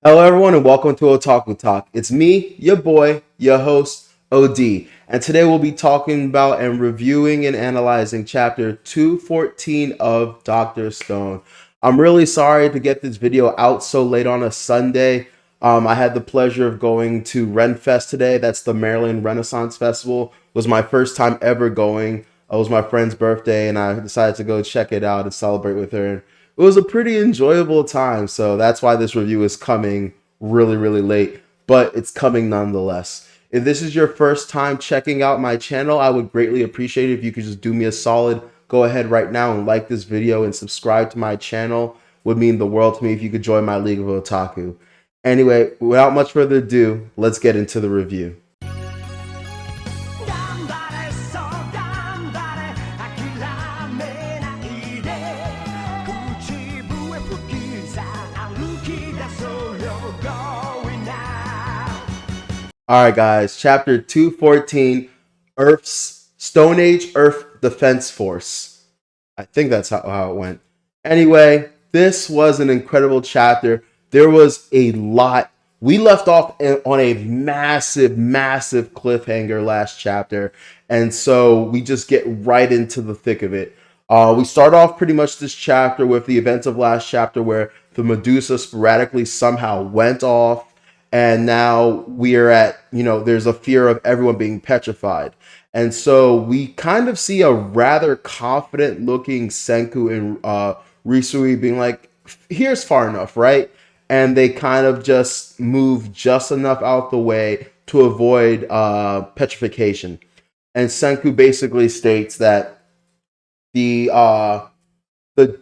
Hello, everyone, and welcome to Otaku Talk. It's me, your boy, your host, OD, and today we'll be talking about and reviewing and analyzing Chapter 214 of Doctor Stone. I'm really sorry to get this video out so late on a Sunday. I had the pleasure of going to Renfest today. That's the Maryland Renaissance Festival. It was my first time ever going. It was my friend's birthday, and I decided to go check it out and celebrate with her. It was a pretty enjoyable time, so that's why this review is coming really late, but it's coming nonetheless. If this is your first time checking out my channel, I would greatly appreciate it if you could just do me a solid. Go ahead right now and like this video and subscribe to my channel. Would mean the world to me if you could join my League of Otaku. Anyway, without much further ado, let's get into the review. Alright guys, chapter 214, Earth's Stone Age Earth Defense Force. I think that's how it went. Anyway, this was an incredible chapter. There was a lot. We left off on a massive cliffhanger last chapter, and so we just get right into the thick of it. We start off pretty much this chapter with the events of last chapter where the Medusa sporadically somehow went off, and now we are at, there's a fear of everyone being petrified. And so we kind of see a rather confident looking Senku and Risui being like, here's far enough, right? And they kind of just move just enough out the way to avoid petrification. And Senku basically states that the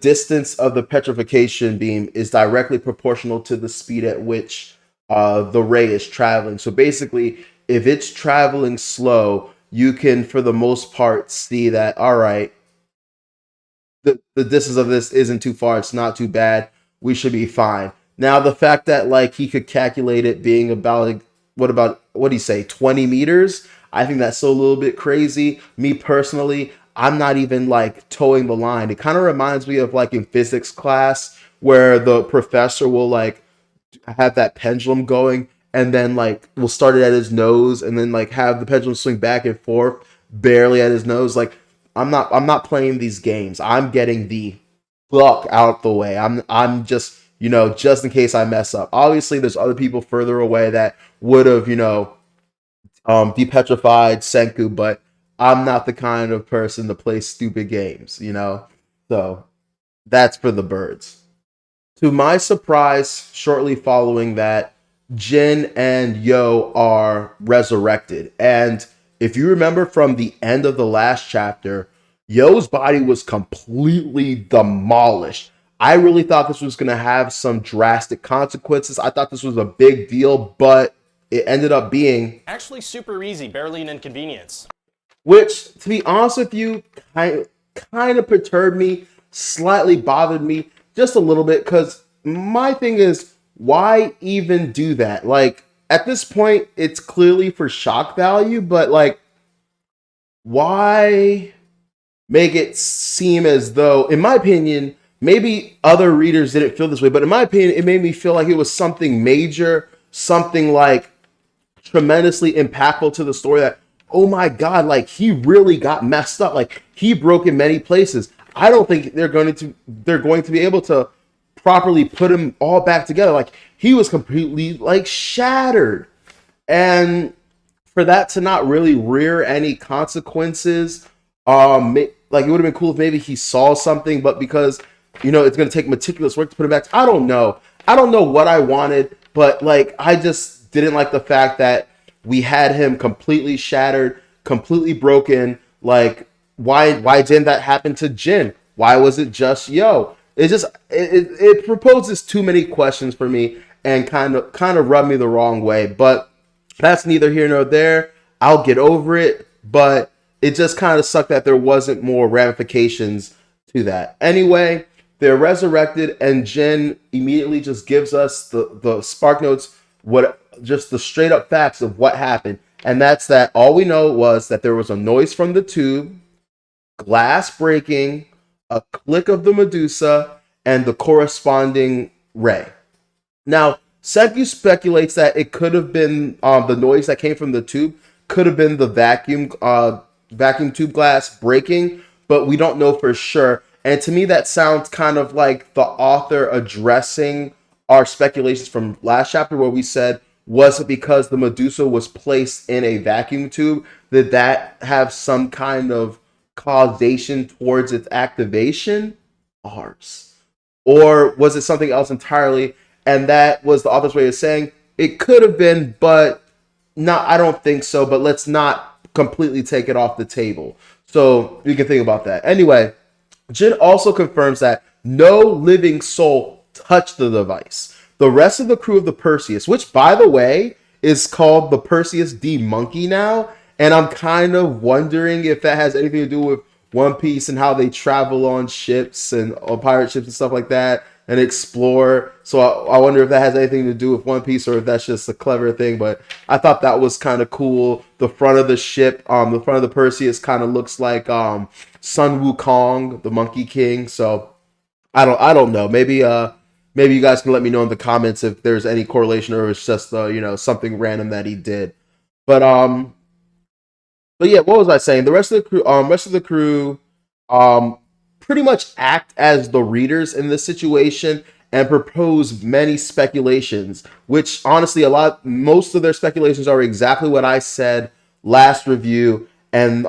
distance of the petrification beam is directly proportional to the speed at which the ray is traveling. So basically, if it's traveling slow, you can, for the most part, see that, all right, the distance of this isn't too far. It's not too bad. We should be fine. Now, the fact that, like, he could calculate it being about, like, what do you say, 20 meters? I think that's still a little bit crazy. Me personally, I'm not even, like, towing the line. It kind of reminds me of, like, in physics class where the professor will, like, have that pendulum going, and then like we'll start it at his nose and then like have the pendulum swing back and forth barely at his nose. Like I'm not playing these games. I'm getting the fuck out the way. I'm just, just in case I mess up. Obviously there's other people further away that would have, depetrified Senku, but I'm not the kind of person to play stupid games, so that's for the birds. To my surprise, shortly following that, Jin and Yo are resurrected. And if you remember from the end of the last chapter, Yo's body was completely demolished. I really thought this was going to have some drastic consequences. I thought this was a big deal, but it ended up being actually super easy, barely an inconvenience. Which, to be honest with you, kind of perturbed me, slightly bothered me. Just a little bit, because my thing is, why even do that? Like, at this point, it's clearly for shock value, but like, why make it seem as though, in my opinion, maybe other readers didn't feel this way, but in my opinion, it made me feel like it was something major, something like tremendously impactful to the story that, oh my God, like he really got messed up. Like he broke in many places. I don't think they're going to be able to properly put him all back together. Like he was completely like shattered, and for that to not really rear any consequences, like it would have been cool if maybe he saw something, but because it's going to take meticulous work to put him back. I don't know what I wanted, but like I just didn't like the fact that we had him completely shattered, completely broken. Like why didn't that happen to Jin? Why was it just Yo? It proposes too many questions for me and kind of rubbed me the wrong way. But that's neither here nor there. I'll get over it. But it just kind of sucked that there wasn't more ramifications to that. Anyway, they're resurrected, and Jin immediately just gives us the Spark Notes, just the straight up facts of what happened. And that's that all we know was that there was a noise from the tube, glass breaking, a click of the Medusa, and the corresponding ray. Now, Senku speculates that it could have been the noise that came from the tube could have been the vacuum tube glass breaking, but we don't know for sure. And to me, that sounds kind of like the author addressing our speculations from last chapter, where we said, was it because the Medusa was placed in a vacuum tube? Did that have some kind of causation towards its activation? Ours. Or was it something else entirely? And that was the author's way of saying it could have been, but no, I don't think so. But let's not completely take it off the table. So you can think about that. Anyway, Jin also confirms that no living soul touched the device. The rest of the crew of the Perseus, which by the way is called the Perseus D Monkey now, and I'm kind of wondering if that has anything to do with One Piece and how they travel on ships and on pirate ships and stuff like that and explore. So I wonder if that has anything to do with One Piece or if that's just a clever thing. But I thought that was kind of cool. The front of the ship, the front of the Perseus kind of looks like Sun Wukong, the Monkey King. So I don't know. Maybe you guys can let me know in the comments if there's any correlation or it's just something random that he did. But yeah, what was I saying? The rest of the crew pretty much act as the readers in this situation and propose many speculations, which honestly most of their speculations are exactly what I said last review, and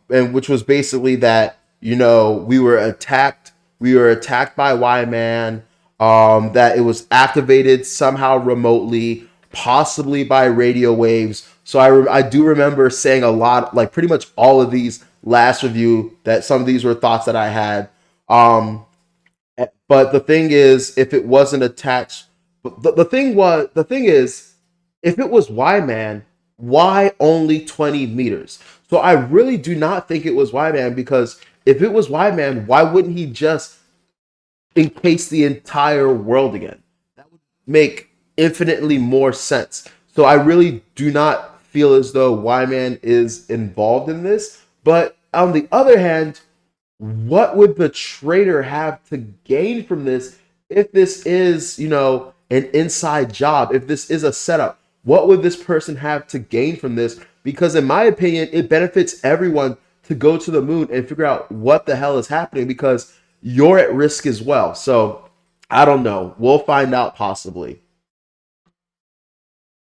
which was basically that we were attacked by Y-Man, that it was activated somehow remotely, possibly by radio waves. So I do remember saying a lot, like pretty much all of these last review, that some of these were thoughts that I had. But the thing is, if it wasn't attached, the thing is, if it was Y-Man, why only 20 meters? So I really do not think it was Y-Man, because if it was Y-Man, why wouldn't he just encase the entire world again? That would make infinitely more sense. So I really do not feel as though Y-Man is involved in this. But on the other hand, what would the traitor have to gain from this if this is, an inside job, if this is a setup? What would this person have to gain from this? Because in my opinion, it benefits everyone to go to the moon and figure out what the hell is happening, because you're at risk as well. So I don't know. We'll find out possibly.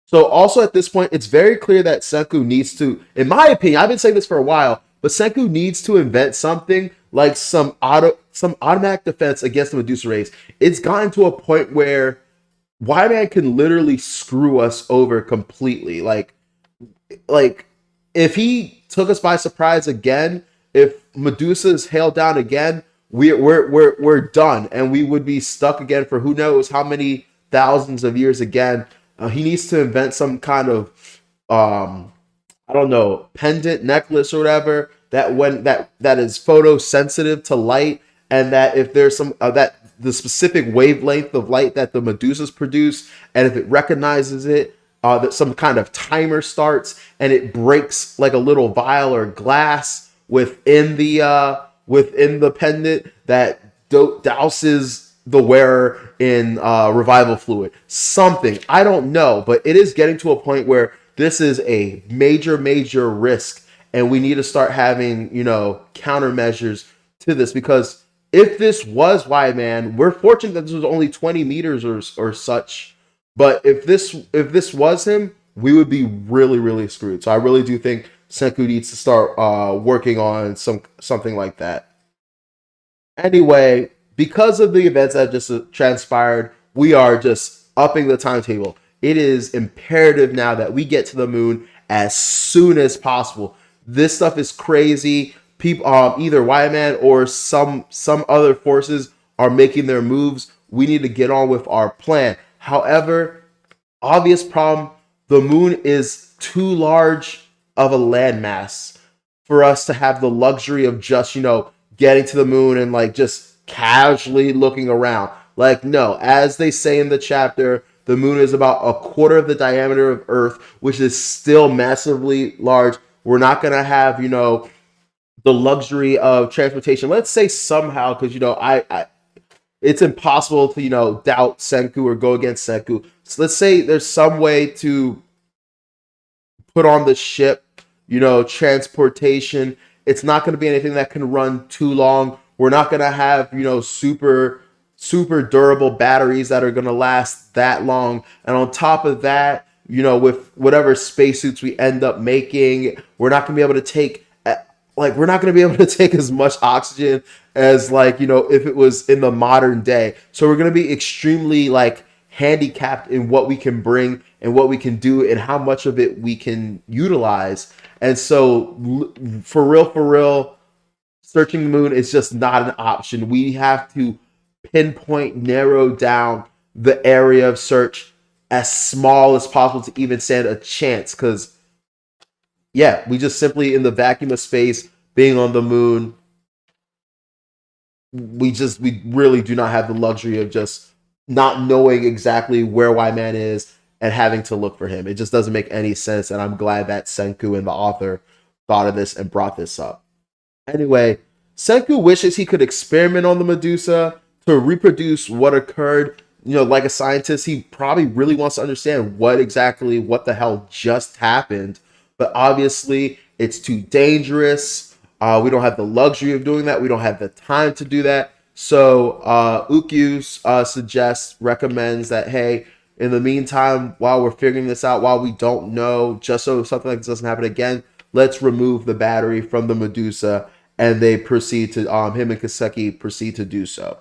So also at this point, it's very clear that Senku needs to, in my opinion, I've been saying this for a while, but Senku needs to invent something like some automatic defense against the Medusa rays. It's gotten to a point where Y-Man can literally screw us over completely. Like if he took us by surprise again, if Medusa is hailed down again, we're done, and we would be stuck again for who knows how many thousands of years again. He needs to invent some kind of I don't know, pendant, necklace, or whatever that is photosensitive to light, and that if there's some that the specific wavelength of light that the Medusas produce, and if it recognizes it, that some kind of timer starts and it breaks like a little vial or glass within the pendant that douses the wearer in revival fluid. Something, I don't know, but it is getting to a point where this is a major risk, and we need to start having countermeasures to this, because if this was Y-Man, we're fortunate that this was only 20 meters or such. But if this was him, we would be really screwed. So I really do think Senku needs to start working on something like that. Anyway, because of the events that just transpired, we are just upping the timetable. It is imperative now that we get to the moon as soon as possible. This stuff is crazy. People, either Y-Man or some other forces are making their moves. We need to get on with our plan. However, obvious problem, the moon is too large of a landmass for us to have the luxury of just, getting to the moon and like just casually looking around. Like, no, as they say in the chapter, the moon is about a quarter of the diameter of Earth, which is still massively large. We're not going to have, the luxury of transportation. Let's say somehow, because, it's impossible to, doubt Senku or go against Senku. So let's say there's some way to put on the ship, transportation. It's not going to be anything that can run too long. We're not going to have, super durable batteries that are going to last that long. And on top of that, with whatever spacesuits we end up making, we're not going to be able to take we're not going to be able to take as much oxygen as if it was in the modern day. So we're going to be extremely handicapped in what we can bring and what we can do and how much of it we can utilize. And so for real, searching the moon is just not an option. We have to pinpoint, narrow down the area of search as small as possible to even stand a chance. Because, yeah, we just simply, in the vacuum of space, being on the moon, we really do not have the luxury of just not knowing exactly where Y-Man is and having to look for him. It just doesn't make any sense, and I'm glad that Senku and the author thought of this and brought this up. Anyway, Senku wishes he could experiment on the Medusa to reproduce what occurred. Like a scientist, he probably really wants to understand what the hell just happened. But obviously, it's too dangerous. We don't have the luxury of doing that. We don't have the time to do that. So Ukyu recommends that, hey, in the meantime, while we're figuring this out, while we don't know, just so something like this doesn't happen again, let's remove the battery from the Medusa. And they proceed to, him and Kaseki proceed to do so.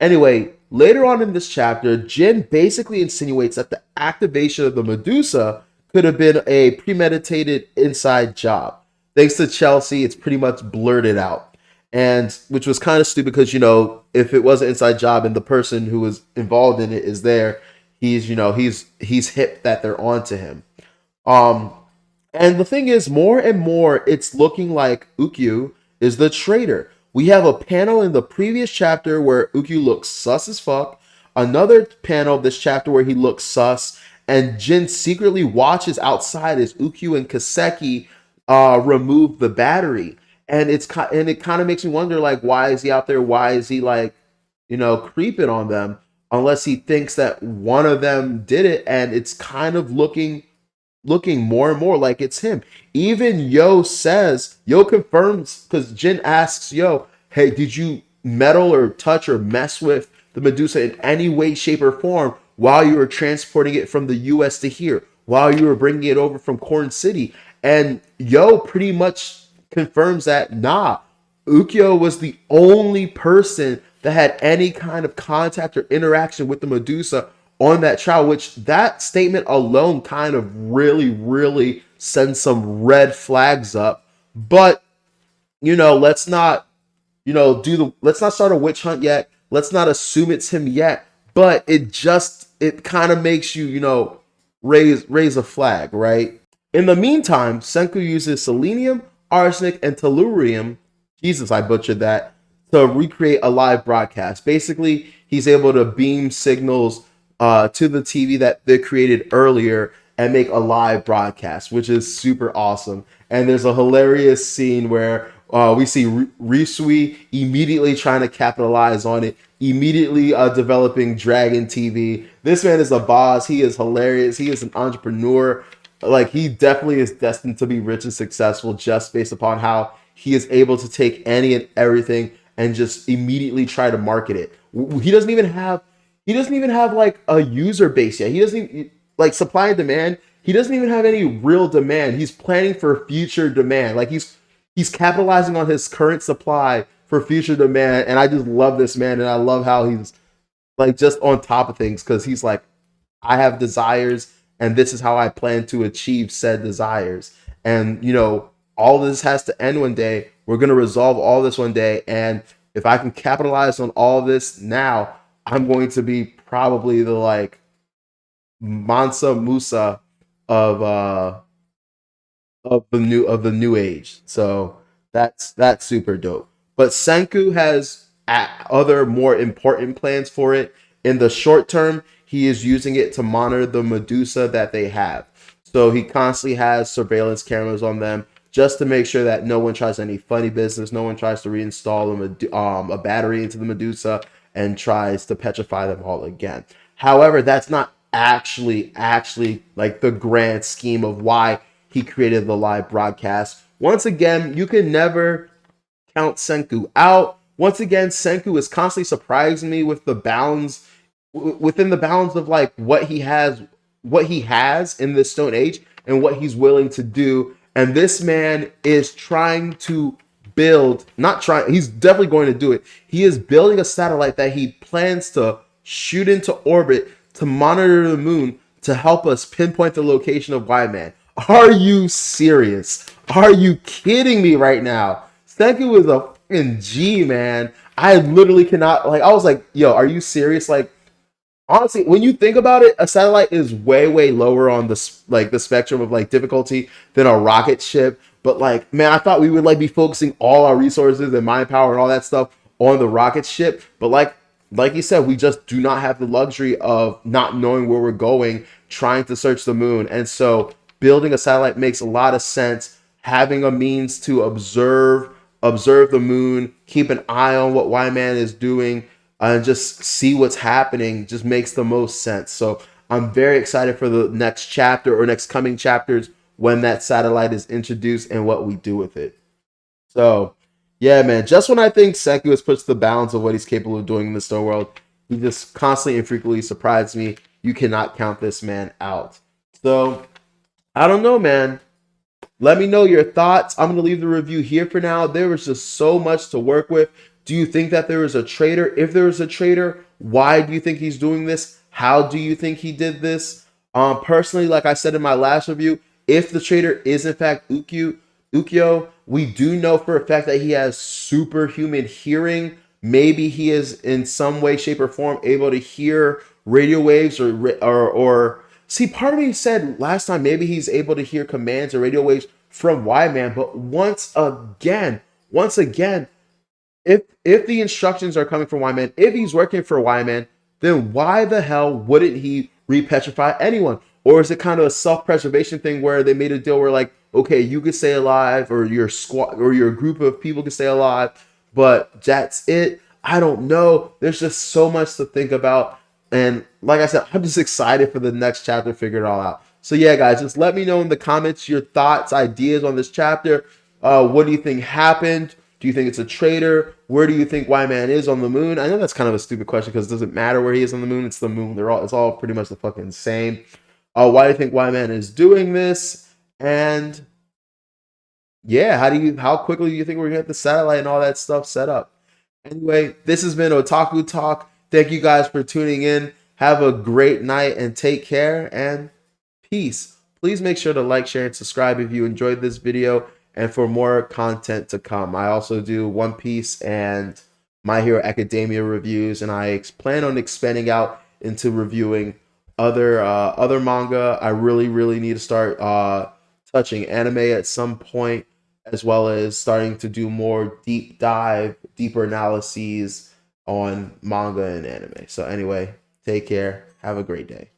Anyway, later on in this chapter, Jin basically insinuates that the activation of the Medusa could have been a premeditated inside job. Thanks to Chelsea, it's pretty much blurted out. And which was kind of stupid because, if it was an inside job and the person who was involved in it is there, he's hip that they're onto him. And the thing is, more and more, it's looking like Ukyu is the traitor. We have a panel in the previous chapter where Ukyu looks sus as fuck. Another panel of this chapter where he looks sus. And Jin secretly watches outside as Ukyu and Kaseki remove the battery. And it kind of makes me wonder, why is he out there? Why is he, creeping on them? Unless he thinks that one of them did it. And it's kind of looking more and more like it's him. Even Yo confirms, because Jin asks Yo, hey, did you meddle or touch or mess with the Medusa in any way, shape, or form while you were transporting it from the US to here, while you were bringing it over from Corn City? And Yo pretty much confirms that, nah, Ukyu was the only person that had any kind of contact or interaction with the Medusa on that trial, which that statement alone kind of really, really sends some red flags up. But, let's not, let's not start a witch hunt yet. Let's not assume it's him yet. But it kind of makes you, raise a flag, right? In the meantime, Senku uses selenium, arsenic, and tellurium, Jesus, I butchered that, to recreate a live broadcast. Basically, he's able to beam signals to the TV that they created earlier and make a live broadcast, which is super awesome. And there's a hilarious scene where we see Risui immediately trying to capitalize on it, immediately developing Dragon TV. This man is a boss. He is hilarious. He is an entrepreneur. He definitely is destined to be rich and successful just based upon how he is able to take any and everything and just immediately try to market it. He doesn't even have a user base yet. He doesn't even, supply and demand. He doesn't even have any real demand. He's planning for future demand. He's capitalizing on his current supply for future demand. And I just love this man. And I love how he's just on top of things, because he's I have desires and this is how I plan to achieve said desires. And, all this has to end one day. We're going to resolve all this one day. And if I can capitalize on all this now, I'm going to be probably the Mansa Musa of the new age. So that's super dope. But Senku has other more important plans for it. In the short term, he is using it to monitor the Medusa that they have. So he constantly has surveillance cameras on them just to make sure that no one tries any funny business, no one tries to reinstall a battery into the Medusa, and tries to petrify them all again. However, that's not actually like the grand scheme of why he created the live broadcast. Once again, you can never count Senku out. Once again, Senku is constantly surprising me with the bounds within the bounds of like what he has in the Stone Age and what he's willing to do. And this man is trying to build, not trying, he's definitely going to do it. He is building a satellite that he plans to shoot into orbit to monitor the moon to help us pinpoint the location of Y-Man. Are you serious? Are you kidding me right now? Senku is a fucking G, man. I literally cannot, like, I was like, yo, are you serious? Like, honestly, when you think about it, a satellite is way lower on the spectrum of like difficulty than a rocket ship. But like, man, I thought we would like be focusing all our resources and mind power and all that stuff on the rocket ship. But like you said, we just do not have the luxury of not knowing where we're going, trying to search the moon. And so building a satellite makes a lot of sense. Having a means to observe the moon, keep an eye on what Y-Man is doing, and just see what's happening just makes the most sense. So I'm very excited for the next chapter or next coming chapters when that satellite is introduced and what we do with it. So yeah, man, just when I think Senku has pushed the bounds of what he's capable of doing in the Stone World, he just constantly and frequently surprised me. You cannot count this man out. So I don't know, man. Let me know your thoughts. I'm going to leave the review here for now. There was just so much to work with. Do you think that there is a traitor? If there is a traitor, why do you think he's doing this? How do you think he did this? Personally, like I said in my last review, if the traitor is in fact Ukyo, we do know for a fact that he has superhuman hearing. Maybe he is in some way, shape, or form able to hear radio waves or see, part of me said last time maybe he's able to hear commands or radio waves from Y-Man, but once again, if the instructions are coming from Y-Man, if he's working for Y-Man, then why the hell wouldn't he repetrify anyone? Or is it kind of a self-preservation thing where they made a deal where like, okay, you could stay alive, or your squad or your group of people can stay alive, but that's it? I don't know. There's just so much to think about. And like I said, I'm just excited for the next chapter to figure it all out. So yeah, guys, just let me know in the comments your thoughts, ideas on this chapter. What do you think happened? Do you think it's a traitor? Where do you think Y-Man is on the moon? I know that's kind of a stupid question because it doesn't matter where he is on the moon. It's the moon. It's all pretty much the fucking same. Why do you think Y-Man is doing this? And yeah, how quickly do you think we're gonna get the satellite and all that stuff set up? Anyway, this has been Otaku Talk. Thank you guys for tuning in. Have a great night and take care and peace. Please make sure to like, share, and subscribe if you enjoyed this video and for more content to come. I also do One Piece and My Hero Academia reviews, and I plan on expanding out into reviewing other manga. I really need to start touching anime at some point, as well as starting to do more deeper analyses on manga and anime. So anyway, take care. Have a great day.